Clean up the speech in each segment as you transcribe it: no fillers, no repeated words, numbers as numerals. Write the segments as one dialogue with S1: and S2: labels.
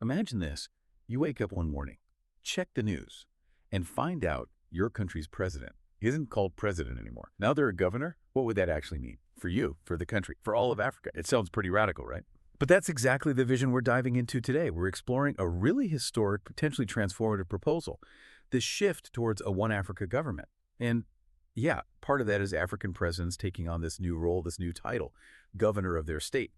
S1: Imagine this. You wake up one morning, check the news, and find out your country's president isn't called president anymore. Now they're a governor? What would that actually mean? For you, for the country, for all of Africa. It sounds pretty radical, right? But that's exactly the vision we're diving into today. We're exploring a really historic, potentially transformative proposal, this shift towards a One Africa government. And yeah, part of that is African presidents taking on this new role, this new title, governor of their state.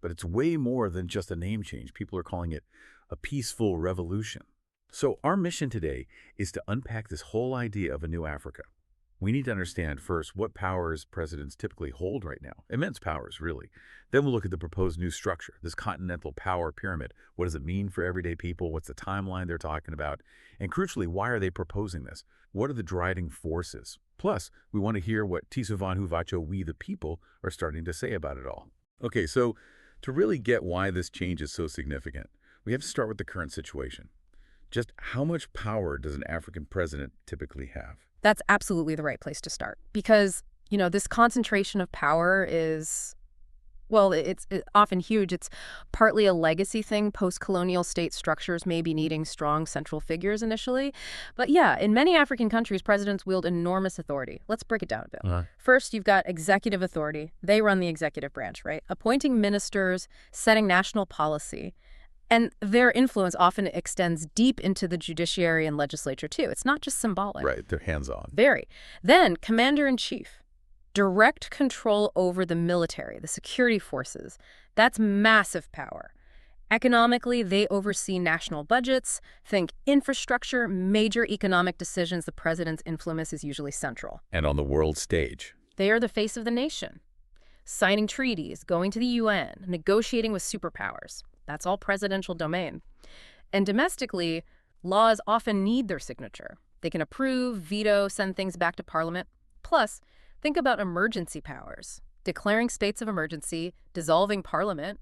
S1: But it's way more than just a name change. People are calling it a peaceful revolution. So our mission today is to unpack this whole idea of a new Africa. We need to understand first what powers presidents typically hold right now. Immense powers, really. Then we'll look at the proposed new structure, this continental power pyramid. What does it mean for everyday people? What's the timeline they're talking about? And crucially, why are they proposing this? What are the driving forces? Plus, we want to hear what Tisovanhu Vacho, we the people, are starting to say about it all. Okay, so to really get why this change is so significant, we have to start with the current situation. Just how much power does an African president typically have?
S2: That's absolutely the right place to start because, this concentration of power is, well, it's often huge. It's partly a legacy thing. Post-colonial state structures may be needing strong central figures initially. But yeah, in many African countries, presidents wield enormous authority. Let's break it down a bit. First, you've got executive authority. They run the executive branch, right? Appointing ministers, setting national policy. And their influence often extends deep into the judiciary and legislature, too. It's not just symbolic.
S1: Right, they're hands-on.
S2: Very. Then, commander-in-chief. Direct control over the military, the security forces. That's massive power. Economically, they oversee national budgets. Think infrastructure, major economic decisions. The president's influence is usually central.
S1: And on the world stage.
S2: They are the face of the nation. Signing treaties, going to the UN, negotiating with superpowers. That's all presidential domain. And domestically, laws often need their signature. They can approve, veto, send things back to parliament. Plus, think about emergency powers, declaring states of emergency, dissolving parliament,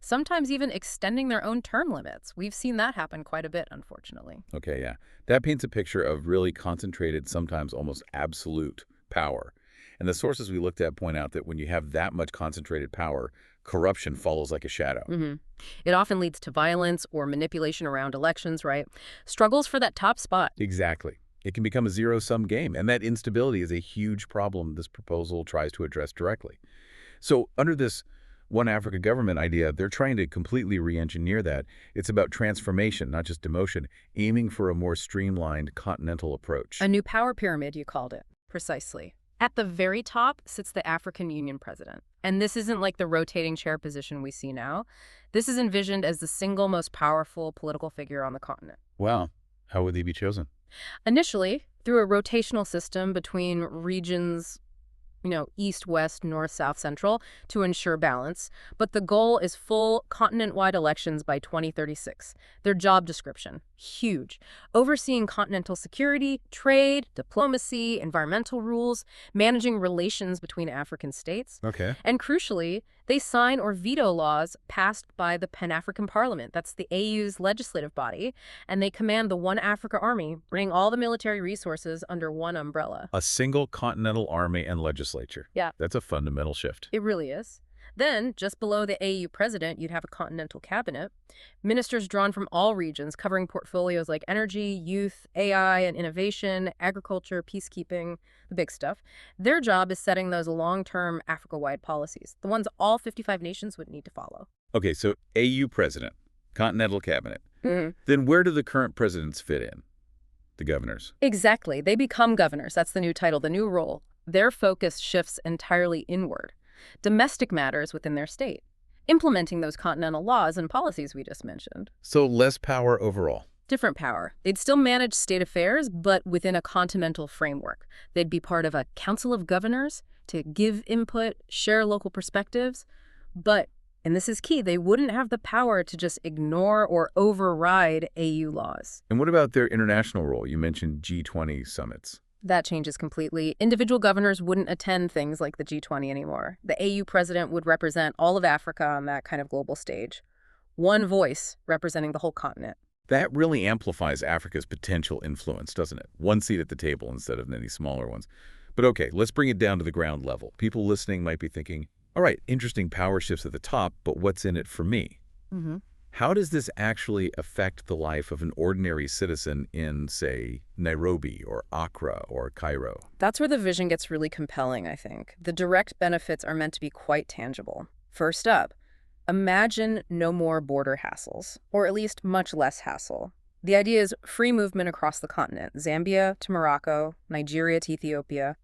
S2: sometimes even extending their own term limits. We've seen that happen quite a bit, unfortunately.
S1: Okay, yeah. That paints a picture of really concentrated, sometimes almost absolute power. And the sources we looked at point out that when you have that much concentrated power, corruption follows like a shadow.
S2: It often leads to violence or manipulation around elections, right? Struggles for that top spot.
S1: Exactly. It can become a zero-sum game, and that instability is a huge problem this proposal tries to address directly. So under this One Africa government idea, they're trying to completely re-engineer that. It's about transformation, not just demotion, aiming for a more streamlined continental approach.
S2: A new power pyramid, you called it. Precisely. At the very top sits the African Union president. And this isn't like the rotating chair position we see now. This is envisioned as the single most powerful political figure on the continent.
S1: Wow. How would they be chosen?
S2: Initially, through a rotational system between regions, east, west, north, south, central, to ensure balance. But the goal is full continent-wide elections by 2036. Their job description, huge. Overseeing continental security, trade, diplomacy, environmental rules, managing relations between African states.
S1: Okay.
S2: And crucially, they sign or veto laws passed by the Pan-African Parliament. That's the AU's legislative body. And they command the One Africa Army, bringing all the military resources under one umbrella.
S1: A single continental army and legislature.
S2: Yeah.
S1: That's a fundamental shift.
S2: It really is. Then, just below the AU president, you'd have a continental cabinet. Ministers drawn from all regions, covering portfolios like energy, youth, AI and innovation, agriculture, peacekeeping, the big stuff. Their job is setting those long-term Africa-wide policies, the ones all 55 nations would need to follow.
S1: Okay, so AU president, continental cabinet. Then where do the current presidents fit in? The governors.
S2: Exactly. They become governors. That's the new title, the new role. Their focus shifts entirely inward. Domestic matters within their state, implementing those continental laws and policies we just mentioned.
S1: So less power overall.
S2: Different power. They'd still manage state affairs, but within a continental framework. They'd be part of a council of governors to give input, share local perspectives. But, and this is key, they wouldn't have the power to just ignore or override AU laws.
S1: And what about their international role? You mentioned G20 summits.
S2: That changes completely. Individual governors wouldn't attend things like the G20 anymore. The AU president would represent all of Africa on that kind of global stage. One voice representing the whole continent.
S1: That really amplifies Africa's potential influence, doesn't it? One seat at the table instead of many smaller ones. But okay, let's bring it down to the ground level. People listening might be thinking, all right, interesting power shifts at the top, but what's in it for me? How does this actually affect the life of an ordinary citizen in, say, Nairobi or Accra or Cairo?
S2: That's where the vision gets really compelling, I think. The direct benefits are meant to be quite tangible. First up, imagine no more border hassles, or at least much less hassle. The idea is free movement across the continent, Zambia to Morocco, Nigeria to Ethiopia,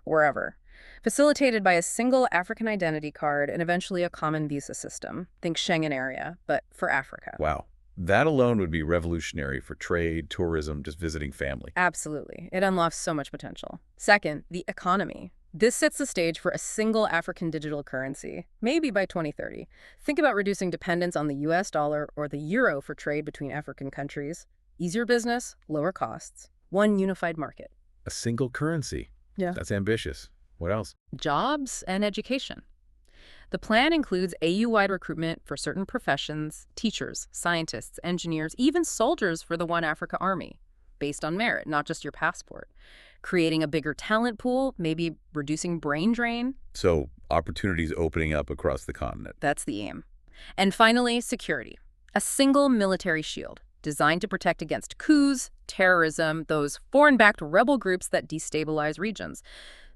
S2: wherever. Facilitated by a single African identity card and eventually a common visa system. Think Schengen area, but for Africa.
S1: Wow. That alone would be revolutionary for trade, tourism, just visiting family.
S2: Absolutely. It unlocks so much potential. Second, the economy. This sets the stage for a single African digital currency, maybe by 2030. Think about reducing dependence on the US dollar or the euro for trade between African countries. Easier business, lower costs. One unified market.
S1: A single currency.
S2: Yeah.
S1: That's ambitious. What else?
S2: Jobs and education. The plan includes AU-wide recruitment for certain professions, teachers, scientists, engineers, even soldiers for the One Africa Army, based on merit, not just your passport. Creating a bigger talent pool, maybe reducing brain drain.
S1: So, opportunities opening up across the continent.
S2: That's the aim. And finally, security. A single military shield designed to protect against coups, terrorism, those foreign-backed rebel groups that destabilize regions.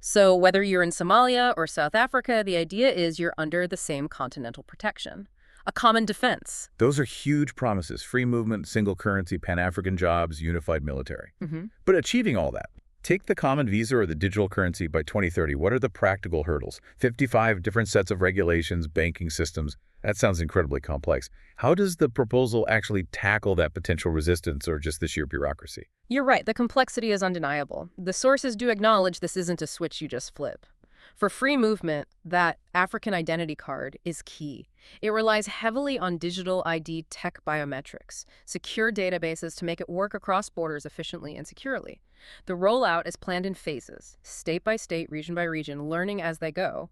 S2: So whether you're in Somalia or South Africa, the idea is you're under the same continental protection. A common defense.
S1: Those are huge promises. Free movement, single currency, Pan-African jobs, unified military.
S2: Mm-hmm.
S1: But achieving all that, take the common visa or the digital currency by 2030. What are the practical hurdles? 55 different sets of regulations, banking systems. That sounds incredibly complex. How does the proposal actually tackle that potential resistance or just the sheer bureaucracy?
S2: You're right. The complexity is undeniable. The sources do acknowledge this isn't a switch you just flip. For free movement, that African identity card is key. It relies heavily on digital ID tech biometrics, secure databases to make it work across borders efficiently and securely. The rollout is planned in phases, state by state, region by region, learning as they go.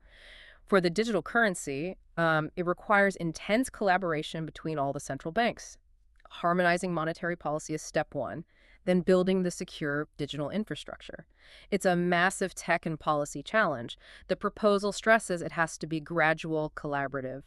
S2: For the digital currency, it requires intense collaboration between all the central banks. Harmonizing monetary policy is step one, then building the secure digital infrastructure. It's a massive tech and policy challenge. The proposal stresses it has to be gradual, collaborative,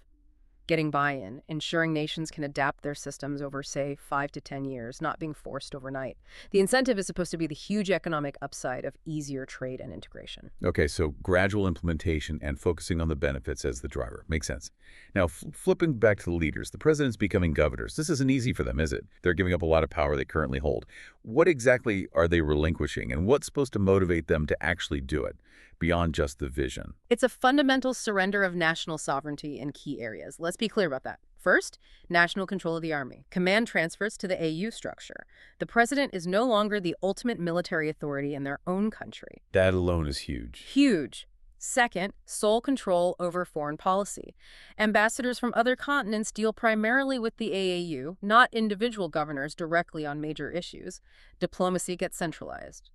S2: getting buy-in, ensuring nations can adapt their systems over, say, 5 to 10 years, not being forced overnight. The incentive is supposed to be the huge economic upside of easier trade and integration.
S1: Okay, so gradual implementation and focusing on the benefits as the driver. Makes sense. Now, flipping back to the leaders, the president's becoming governors. This isn't easy for them, is it? They're giving up a lot of power they currently hold. What exactly are they relinquishing, and what's supposed to motivate them to actually do it, beyond just the vision?
S2: It's a fundamental surrender of national sovereignty in key areas. Let's be clear about that. First, national control of the army. Command transfers to the AU structure. The president is no longer the ultimate military authority in their own country.
S1: That alone is huge.
S2: Huge. Second, sole control over foreign policy. Ambassadors from other continents deal primarily with the AAU, not individual governors directly on major issues. Diplomacy gets centralized.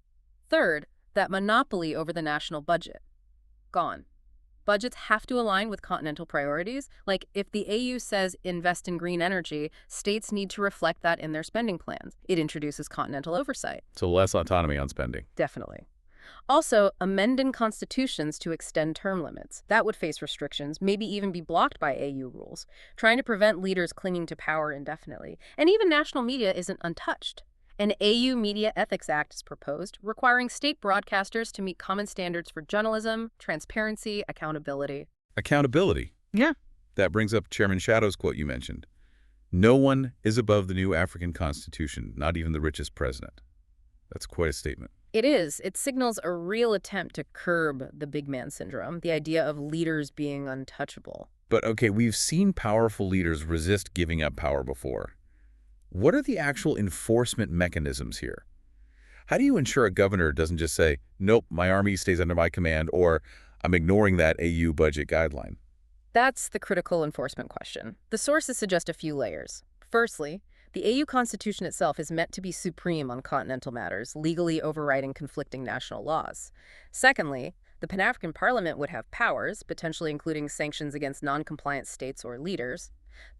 S2: Third, that monopoly over the national budget. Gone. Budgets have to align with continental priorities. Like, if the AU says invest in green energy, states need to reflect that in their spending plans. It introduces continental oversight.
S1: So less autonomy on spending.
S2: Definitely. Also, amending constitutions to extend term limits. That would face restrictions, maybe even be blocked by AU rules, trying to prevent leaders clinging to power indefinitely. And even national media isn't untouched. An AU Media Ethics Act is proposed, requiring state broadcasters to meet common standards for journalism, transparency, accountability.
S1: Accountability.
S2: Yeah.
S1: That brings up Chairman Shadow's quote you mentioned. No one is above the new African Constitution, not even the richest president. That's quite a statement.
S2: It is. It signals a real attempt to curb the big man syndrome, the idea of leaders being untouchable.
S1: But okay, we've seen powerful leaders resist giving up power before. What are the actual enforcement mechanisms here? How do you ensure a governor doesn't just say, nope, my army stays under my command, or I'm ignoring that AU budget guideline?
S2: That's the critical enforcement question. The sources suggest a few layers. Firstly, the AU Constitution itself is meant to be supreme on continental matters, legally overriding conflicting national laws. Secondly, the Pan-African Parliament would have powers, potentially including sanctions against non-compliant states or leaders.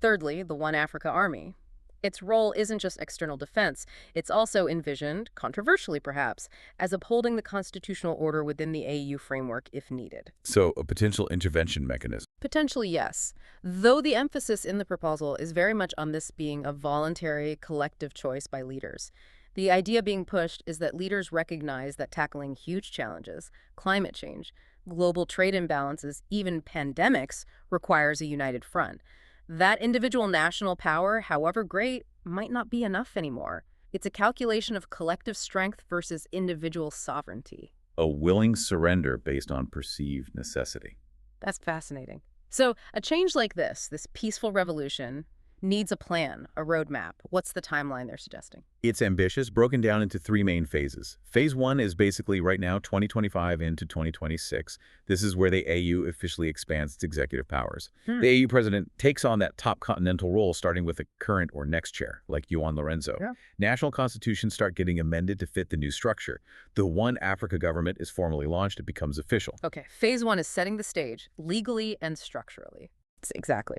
S2: Thirdly, the One Africa Army. Its role isn't just external defense, it's also envisioned, controversially perhaps, as upholding the constitutional order within the AU framework if needed.
S1: So a potential intervention mechanism.
S2: Potentially, yes. Though the emphasis in the proposal is very much on this being a voluntary, collective choice by leaders. The idea being pushed is that leaders recognize that tackling huge challenges, climate change, global trade imbalances, even pandemics, requires a united front. That individual national power, however great, might not be enough anymore. It's a calculation of collective strength versus individual sovereignty.
S1: A willing surrender based on perceived necessity.
S2: That's fascinating. So a change like this peaceful revolution, needs a plan, a roadmap. What's the timeline they're suggesting?
S1: It's ambitious, broken down into three main phases. Phase 1 is basically right now 2025 into 2026. This is where the AU officially expands its executive powers. The AU president takes on that top continental role, starting with the current or next chair, like Juan Lorenzo.
S2: Yeah.
S1: National constitutions start getting amended to fit the new structure. The One Africa government is formally launched. It becomes official.
S2: Okay, phase 1 is setting the stage, legally and structurally. Exactly.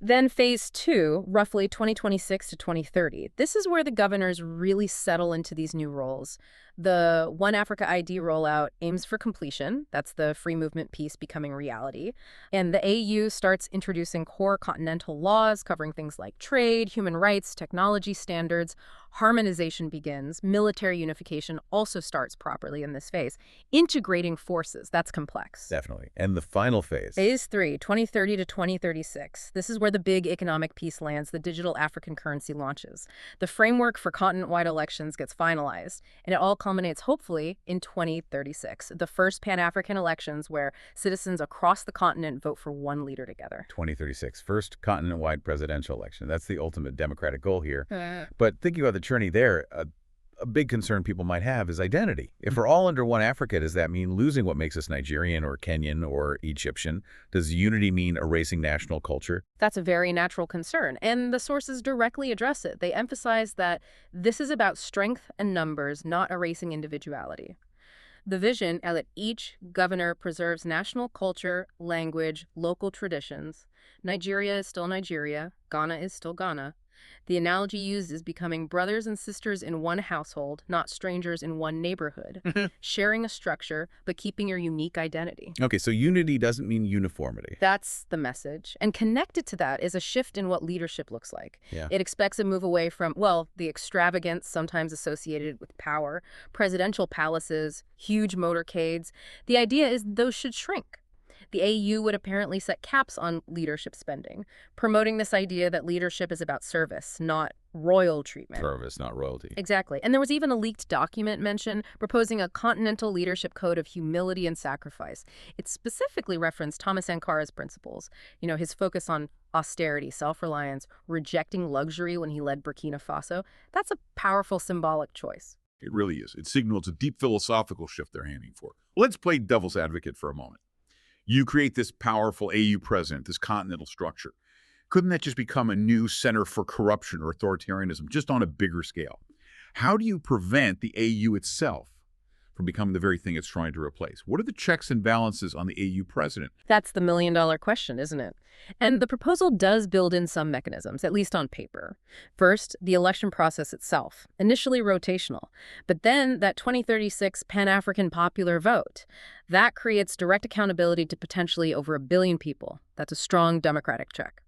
S2: Then phase 2, roughly 2026 to 2030. This is where the governors really settle into these new roles. The One Africa ID rollout aims for completion. That's the free movement piece becoming reality. And the AU starts introducing core continental laws covering things like trade, human rights, technology standards. Harmonization begins. Military unification also starts properly in this phase. Integrating forces, that's complex.
S1: Definitely. And the final phase.
S2: Phase 3, 2030 to 2036. This is where the big economic piece lands. The digital African currency launches. The framework for continent-wide elections gets finalized, and it all culminates, hopefully, in 2036, the first Pan-African elections where citizens across the continent vote for one leader together.
S1: 2036, first continent-wide presidential election. That's the ultimate democratic goal here. But thinking about the journey there, a big concern people might have is identity. If we're all under one Africa, does that mean losing what makes us Nigerian or Kenyan or Egyptian? Does unity mean erasing national culture?
S2: That's a very natural concern, and the sources directly address it. They emphasize that this is about strength and numbers, not erasing individuality. The vision is that each governor preserves national culture, language, local traditions. Nigeria is still Nigeria. Ghana is still Ghana. The analogy used is becoming brothers and sisters in one household, not strangers in one neighborhood, sharing a structure, but keeping your unique identity.
S1: Okay, so unity doesn't mean uniformity.
S2: That's the message. And connected to that is a shift in what leadership looks like.
S1: Yeah.
S2: It expects a move away from, well, the extravagance sometimes associated with power, presidential palaces, huge motorcades. The idea is those should shrink. The AU would apparently set caps on leadership spending, promoting this idea that leadership is about service, not royal treatment.
S1: Service, not royalty.
S2: Exactly. And there was even a leaked document mentioned proposing a continental leadership code of humility and sacrifice. It specifically referenced Thomas Sankara's principles, his focus on austerity, self-reliance, rejecting luxury when he led Burkina Faso. That's a powerful symbolic choice.
S3: It really is. It signals a deep philosophical shift they're aiming for. Let's play devil's advocate for a moment. You create this powerful AU president, this continental structure. Couldn't that just become a new center for corruption or authoritarianism, just on a bigger scale? How do you prevent the AU itself from becoming the very thing it's trying to replace? What are the checks and balances on the AU president?
S2: That's the million-dollar question, isn't it? And the proposal does build in some mechanisms, at least on paper. First, the election process itself, initially rotational, but then that 2036 Pan-African popular vote. That creates direct accountability to potentially over 1 billion people. That's a strong democratic check.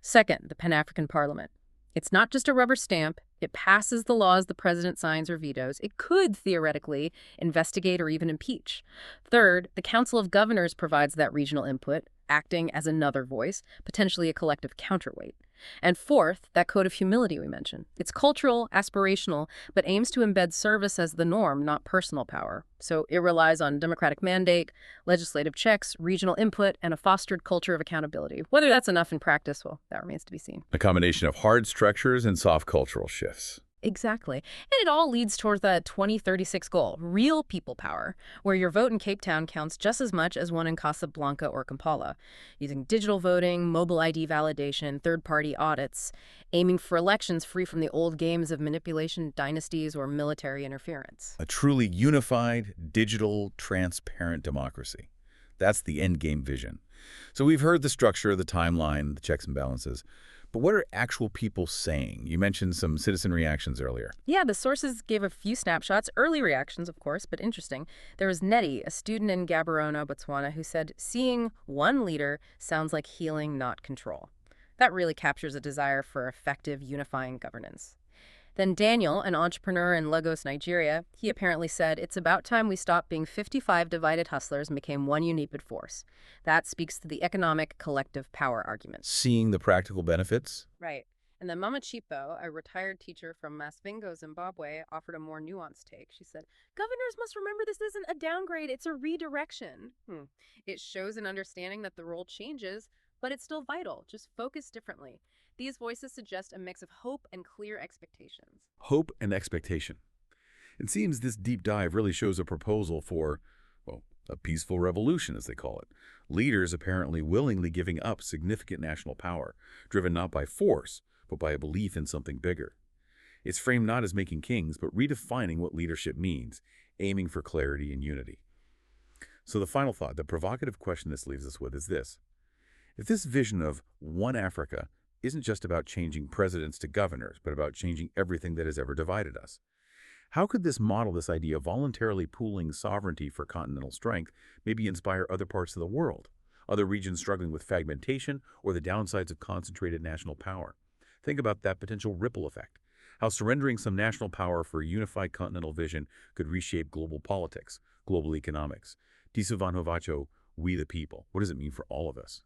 S2: Second, the Pan-African Parliament. It's not just a rubber stamp. It passes the laws the president signs or vetoes. It could, theoretically, investigate or even impeach. Third, the Council of Governors provides that regional input, acting as another voice, potentially a collective counterweight. And fourth, that code of humility we mentioned. It's cultural, aspirational, but aims to embed service as the norm, not personal power. So it relies on democratic mandate, legislative checks, regional input, and a fostered culture of accountability. Whether that's enough in practice, well, that remains to be seen.
S1: A combination of hard structures and soft cultural shifts.
S2: Exactly. And it all leads towards that 2036 goal, real people power, where your vote in Cape Town counts just as much as one in Casablanca or Kampala, using digital voting, mobile ID validation, third-party audits, aiming for elections free from the old games of manipulation, dynasties, or military interference.
S1: A truly unified, digital, transparent democracy. That's the endgame vision. So we've heard the structure, the timeline, the checks and balances. But what are actual people saying? You mentioned some citizen reactions earlier.
S2: Yeah, the sources gave a few snapshots, early reactions, of course, but interesting. There was Nettie, a student in Gaborone, Botswana, who said, seeing one leader sounds like healing, not control. That really captures a desire for effective, unifying governance. Then Daniel, an entrepreneur in Lagos, Nigeria, he apparently said, it's about time we stopped being 55 divided hustlers and became one united force. That speaks to the economic collective power argument.
S1: Seeing the practical benefits?
S2: Right. And then Mama Chipo, a retired teacher from Masvingo, Zimbabwe, offered a more nuanced take. She said, governors must remember this isn't a downgrade, it's a redirection. It shows an understanding that the role changes, but it's still vital, just focused differently. These voices suggest a mix of hope and clear expectations.
S1: Hope and expectation. It seems this deep dive really shows a proposal for, well, a peaceful revolution, as they call it. Leaders apparently willingly giving up significant national power, driven not by force, but by a belief in something bigger. It's framed not as making kings, but redefining what leadership means, aiming for clarity and unity. So the final thought, the provocative question this leaves us with is this. If this vision of one Africa isn't just about changing presidents to governors, but about changing everything that has ever divided us, how could this model, this idea of voluntarily pooling sovereignty for continental strength, maybe inspire other parts of the world, other regions struggling with fragmentation or the downsides of concentrated national power? Think about that potential ripple effect, how surrendering some national power for a unified continental vision could reshape global politics, global economics. Diso van Hovacho, we the people. What does it mean for all of us?